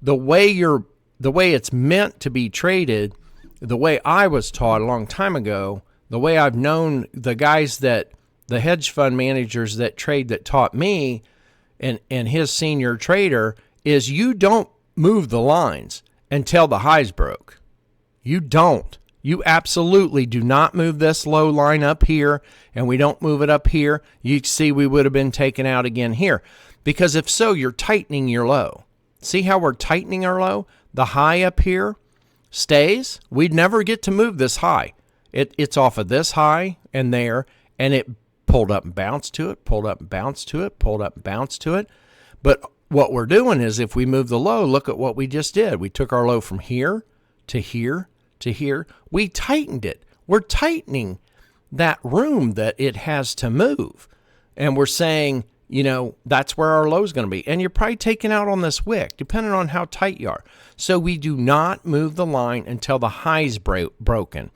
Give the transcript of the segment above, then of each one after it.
the way it's meant to be traded, the way I was taught a long time ago, the way I've known the guys that the hedge fund managers that trade that taught me and his senior trader is you don't move the lines until the highs broke. You don't. You absolutely do not move this low line up here, and we don't move it up here. You see we would have been taken out again here. Because if so, you're tightening your low. See how we're tightening our low? The high up here stays. We'd never get to move this high. It's off of this high and there, and it pulled up and bounced to it, pulled up and bounced to it, pulled up and bounced to it. But what we're doing is if we move the low, look at what we just did. We took our low from here to here to here. We tightened it. We're tightening that room that it has to move. And we're saying, that's where our low is going to be. And you're probably taking out on this wick, depending on how tight you are. So we do not move the line until the high's broken.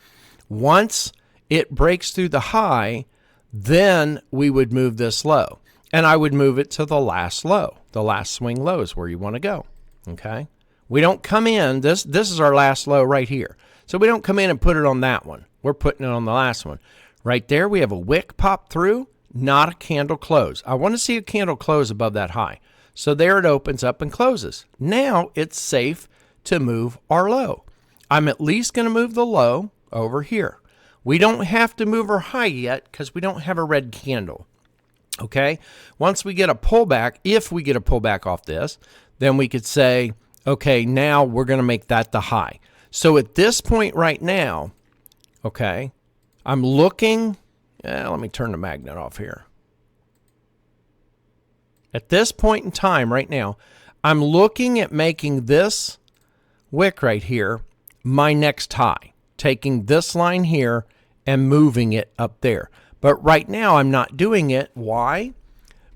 Once it breaks through the high, then we would move this low. And I would move it to the last low. The last swing low is where you want to go. Okay? We don't come in. This is our last low right here. So we don't come in and put it on that one. We're putting it on the last one. Right there, we have a wick pop through, not a candle close. I want to see a candle close above that high. So there it opens up and closes. Now it's safe to move our low. I'm at least going to move the low over here. We don't have to move our high yet because we don't have a red candle. Okay? Once we get a pullback, if we get a pullback off this, then we could say, okay, now we're going to make that the high. So at this point right now, okay, I'm looking, let me turn the magnet off here. At this point in time right now, I'm looking at making this wick right here my next high, taking this line here and moving it up there. But right now I'm not doing it. Why?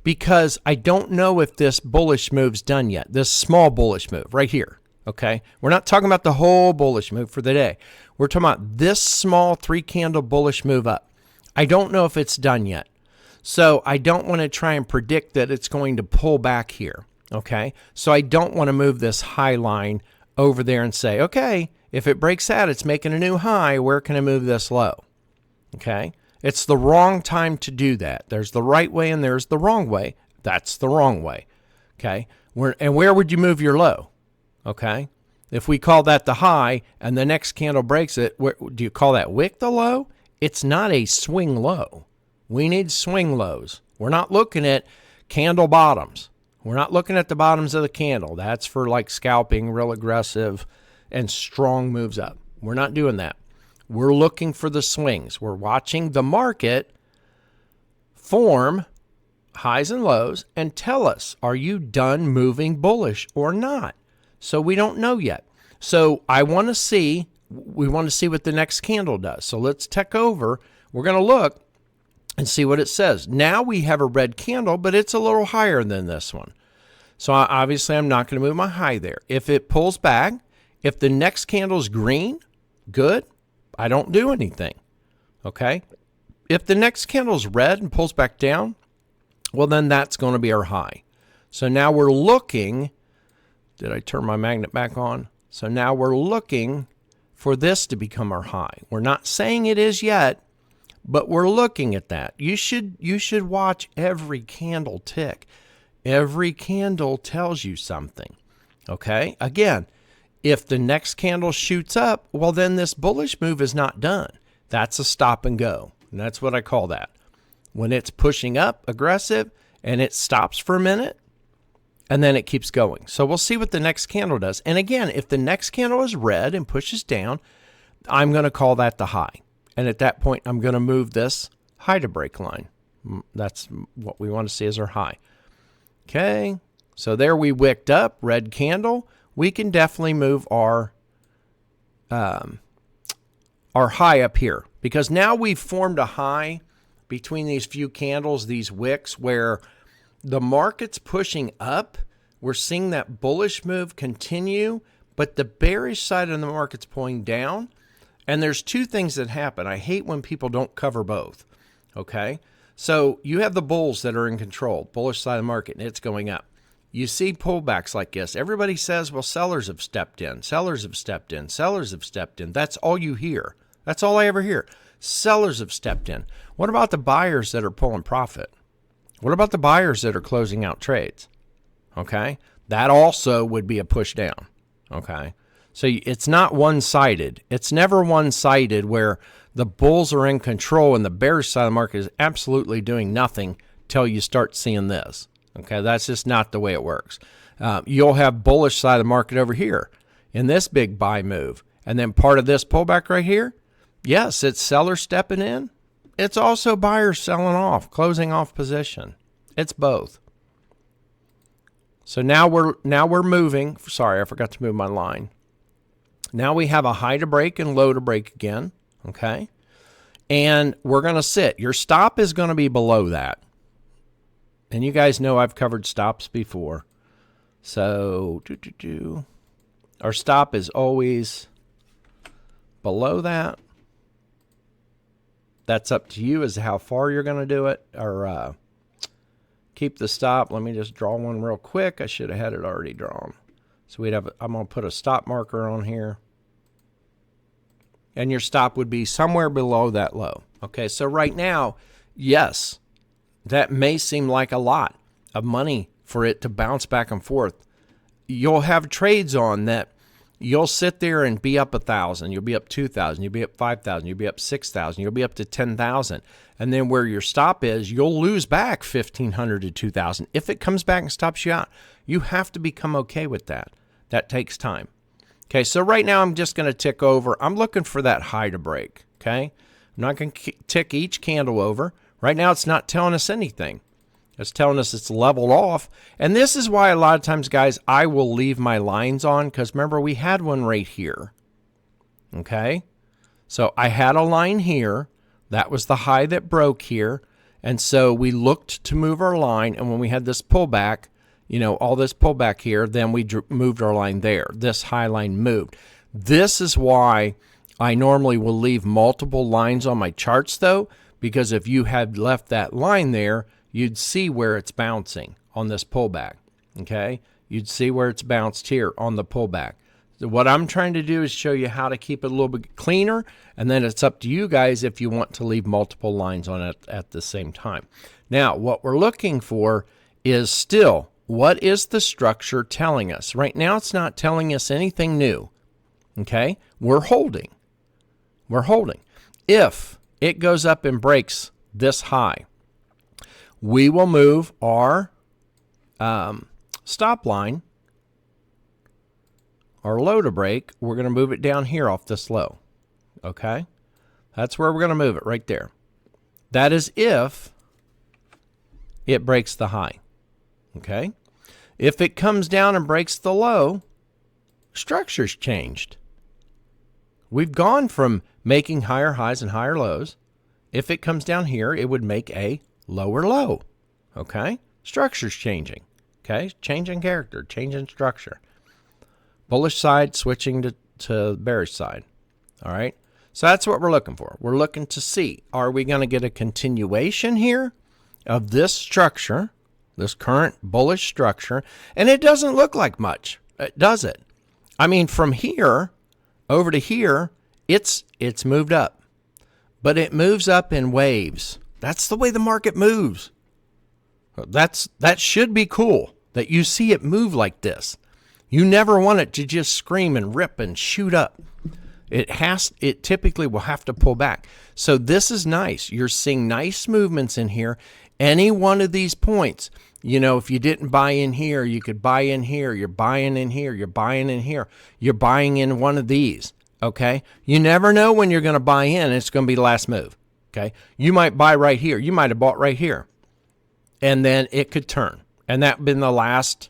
Because I don't know if this bullish move's done yet. This small bullish move right here. Okay, we're not talking about the whole bullish move for the day. We're talking about this small 3-candle bullish move up. I don't know if it's done yet. So I don't want to try and predict that it's going to pull back here. Okay, so I don't want to move this high line over there and say, okay, if it breaks out, it's making a new high. Where can I move this low? Okay, it's the wrong time to do that. There's the right way and there's the wrong way. That's the wrong way. Okay, and where would you move your low? Okay, if we call that the high and the next candle breaks it, do you call that wick the low? It's not a swing low. We need swing lows. We're not looking at candle bottoms. We're not looking at the bottoms of the candle. That's for like scalping, real aggressive and strong moves up. We're not doing that. We're looking for the swings. We're watching the market form highs and lows and tell us, are you done moving bullish or not? So we don't know yet. So we want to see what the next candle does. So let's check over. We're going to look and see what it says. Now we have a red candle, but it's a little higher than this one. So obviously I'm not going to move my high there. If it pulls back, if the next candle is green, good. I don't do anything. Okay. If the next candle is red and pulls back down, well, then that's going to be our high. So now we're looking. Did I turn my magnet back on? So now we're looking for this to become our high. We're not saying it is yet, but we're looking at that. You should watch every candle tick. Every candle tells you something. Okay? Again, if the next candle shoots up, well, then this bullish move is not done. That's a stop and go. And that's what I call that. When it's pushing up aggressive and it stops for a minute, and then it keeps going. So we'll see what the next candle does. And again, if the next candle is red and pushes down, I'm going to call that the high. And at that point, I'm going to move this high to break line. That's what we want to see as our high. Okay, so there we wicked up, red candle. We can definitely move our high up here because now we've formed a high between these few candles, these wicks, where the market's pushing up. We're seeing that bullish move continue, but the bearish side of the market's pulling down. And there's two things that happen. I hate when people don't cover both. Okay? So you have the bulls that are in control, bullish side of the market, and it's going up. you see pullbacks like this. Everybody says, well, sellers have stepped in, sellers have stepped in, sellers have stepped in. That's all you hear. That's all I ever hear. Sellers have stepped in. What about the buyers that are pulling profit? What about the buyers that are closing out trades? Okay. That also would be a push down. Okay. So it's not one-sided. It's never one-sided where the bulls are in control and the bearish side of the market is absolutely doing nothing till you start seeing this. Okay, that's just not the way it works. You'll have bullish side of the market over here in this big buy move. And then part of this pullback right here, yes, it's sellers stepping in. It's also buyers selling off, closing off position. It's both. So now we're moving. Sorry, I forgot to move my line. Now we have a high to break and low to break again. Okay. And we're going to sit. Your stop is going to be below that. And you guys know I've covered stops before. So our stop is always below that. That's up to you as to how far you're going to do it, or keep the stop. Let me just draw one real quick. I should have had it already drawn. So I'm going to put a stop marker on here. And your stop would be somewhere below that low. Okay, so right now, yes, that may seem like a lot of money for it to bounce back and forth. You'll have trades on that you'll sit there and be up 1,000, you'll be up 2,000, you'll be up 5,000, you'll be up 6,000, you'll be up to 10,000. And then where your stop is, you'll lose back 1,500 to 2,000. If it comes back and stops you out, you have to become okay with that. That takes time. Okay, so right now I'm just going to tick over. I'm looking for that high to break, okay? I'm not going to tick each candle over. Right now it's not telling us anything. It's telling us it's leveled off. And this is why a lot of times, guys, I will leave my lines on, because remember, we had one right here. Okay? So I had a line here. That was the high that broke here. And so we looked to move our line. And when we had this pullback, you know, all this pullback here, then we moved our line there. This high line moved. This is why I normally will leave multiple lines on my charts, though, because if you had left that line there, you'd see where it's bouncing on this pullback, okay? You'd see where it's bounced here on the pullback. So what I'm trying to do is show you how to keep it a little bit cleaner, and then it's up to you guys if you want to leave multiple lines on it at the same time. Now, what we're looking for is still, what is the structure telling us? Right now, it's not telling us anything new, okay? We're holding. We're holding. If it goes up and breaks this high, we will move our stop line, our low to break. We're going to move it down here off this low. Okay? That's where we're going to move it, right there. That is if it breaks the high. Okay? If it comes down and breaks the low, structure's changed. We've gone from making higher highs and higher lows. If it comes down here, it would make a lower low. Okay? Structure's changing. Okay? Changing character, changing structure. Bullish side switching to bearish side. All right? So that's what we're looking for. We're looking to see, are we going to get a continuation here of this structure, this current bullish structure? And it doesn't look like much, does it? I mean, from here over to here, it's moved up. But it moves up in waves. That's the way the market moves. That should be cool, that you see it move like this. You never want it to just scream and rip and shoot up. It typically will have to pull back. So this is nice. You're seeing nice movements in here. Any one of these points, you know, if you didn't buy in here, you could buy in here. You're buying in here. You're buying in here. You're buying in one of these. Okay? You never know when you're going to buy in. It's going to be the last move. Okay? You might buy right here. You might have bought right here. And then it could turn. And that been the last,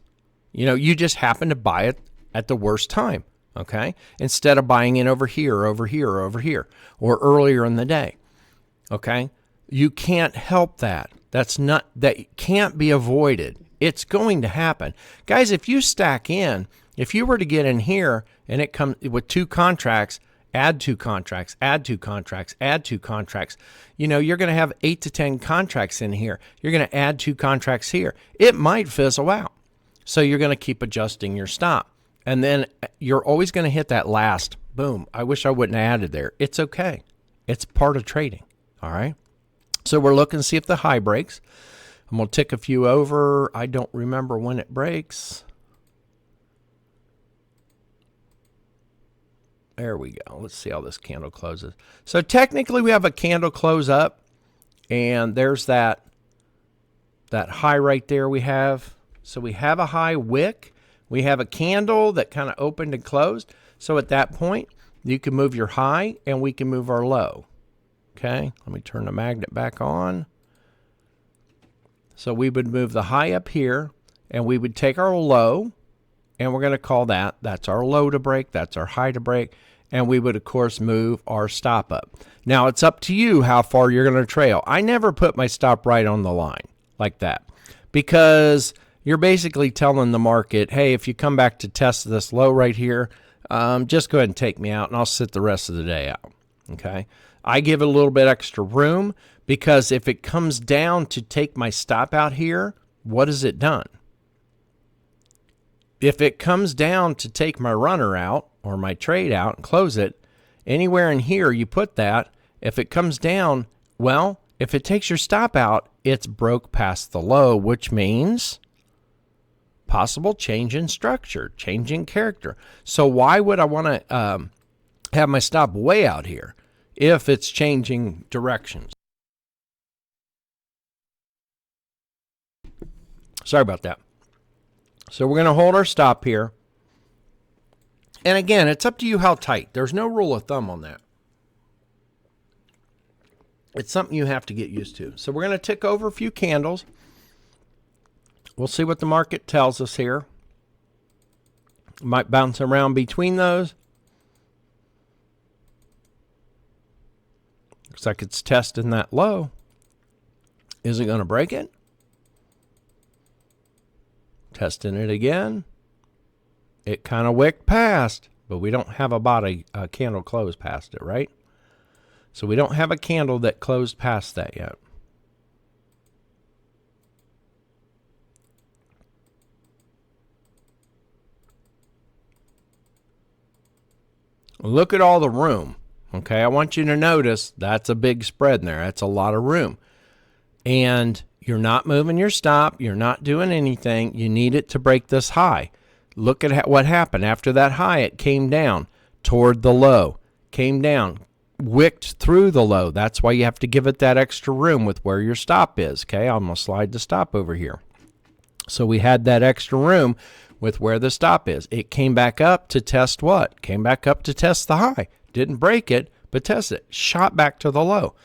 you know, you just happen to buy it at the worst time. Okay? Instead of buying in over here, over here, over here, or earlier in the day. Okay? You can't help that. That can't be avoided. It's going to happen. Guys, if you stack in, if you were to get in here and it comes with 2 contracts, add 2 contracts, add 2 contracts, add 2 contracts, you know, you're going to have 8 to 10 contracts in here. You're going to add 2 contracts here. It might fizzle out. So you're going to keep adjusting your stop. And then you're always going to hit that last boom. I wish I wouldn't have added there. It's okay. It's part of trading. All right. So we're looking to see if the high breaks. I'm going to tick a few over. I don't remember when it breaks. There we go. Let's see how this candle closes. So technically we have a candle close up, and there's that high right there we have. So we have a high wick. We have a candle that kind of opened and closed. So at that point, you can move your high and we can move our low. Okay, let me turn the magnet back on. So we would move the high up here, and we would take our low, and we're going to call that's our low to break, that's our high to break, and we would, of course, move our stop up. Now, it's up to you how far you're going to trail. I never put my stop right on the line like that, because you're basically telling the market, hey, if you come back to test this low right here, just go ahead and take me out, and I'll sit the rest of the day out, okay? I give it a little bit extra room, because if it comes down to take my stop out here, what has it done? If it comes down to take my runner out or my trade out and close it, anywhere in here you put that, if it comes down, well, if it takes your stop out, it's broke past the low, which means possible change in structure, change in character. So why would I want to have my stop way out here if it's changing directions? Sorry about that. So we're going to hold our stop here. And again, it's up to you how tight. There's no rule of thumb on that. It's something you have to get used to. So we're going to tick over a few candles. We'll see what the market tells us here. Might bounce around between those. Looks like it's testing that low. Is it going to break it? Testing it again. It kind of wicked past, but we don't have about a candle close past it, right? So we don't have a candle that closed past that yet. Look at all the room. Okay, I want you to notice that's a big spread in there. That's a lot of room. And you're not moving your stop. You're not doing anything. You need it to break this high. Look at what happened. After that high, it came down toward the low. Came down, wicked through the low. That's why you have to give it that extra room with where your stop is. Okay, I'm going to slide the stop over here. So we had that extra room with where the stop is. It came back up to test what? Came back up to test the high. Didn't break it, but test it. Shot back to the low.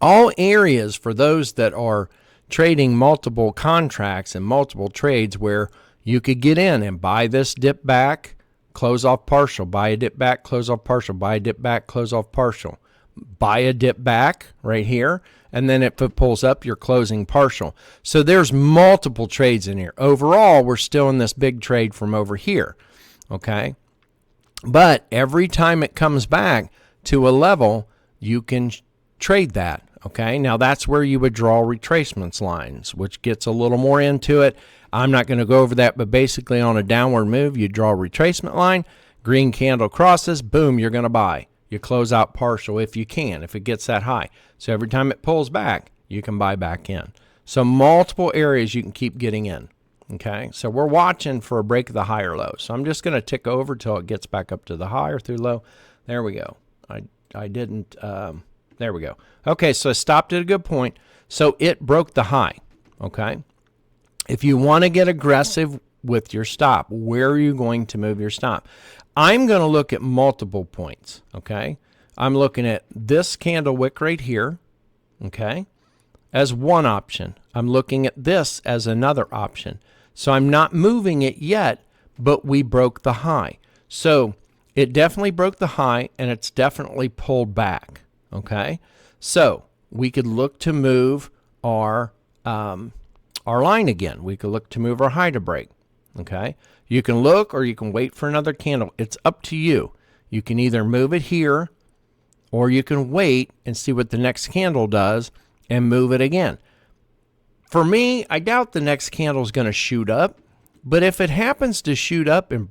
All areas for those that are trading multiple contracts and multiple trades where you could get in and buy this dip back, close off partial, buy a dip back, close off partial, buy a dip back, close off partial, buy a dip back right here, and then if it pulls up, you're closing partial. So there's multiple trades in here. Overall, we're still in this big trade from over here, okay? But every time it comes back to a level, you can trade that. Okay, now that's where you would draw retracements lines, which gets a little more into it. I'm not going to go over that, but basically on a downward move, you draw a retracement line, green candle crosses, boom, you're going to buy. You close out partial if you can, if it gets that high. So every time it pulls back, you can buy back in. So multiple areas you can keep getting in. Okay, so we're watching for a break of the higher low. So I'm just going to tick over till it gets back up to the high or through low. There we go. I didn't... There we go. Okay, so I stopped at a good point. So it broke the high, okay? If you want to get aggressive with your stop, where are you going to move your stop? I'm going to look at multiple points, okay? I'm looking at this candle wick right here, okay, as one option. I'm looking at this as another option. So I'm not moving it yet, but we broke the high. So it definitely broke the high, and it's definitely pulled back. Okay, so we could look to move our line again. We could look to move our high to break. Okay, you can look or you can wait for another candle. It's up to you. You can either move it here or you can wait and see what the next candle does and move it again. For me, I doubt the next candle is going to shoot up, but if it happens to shoot up and break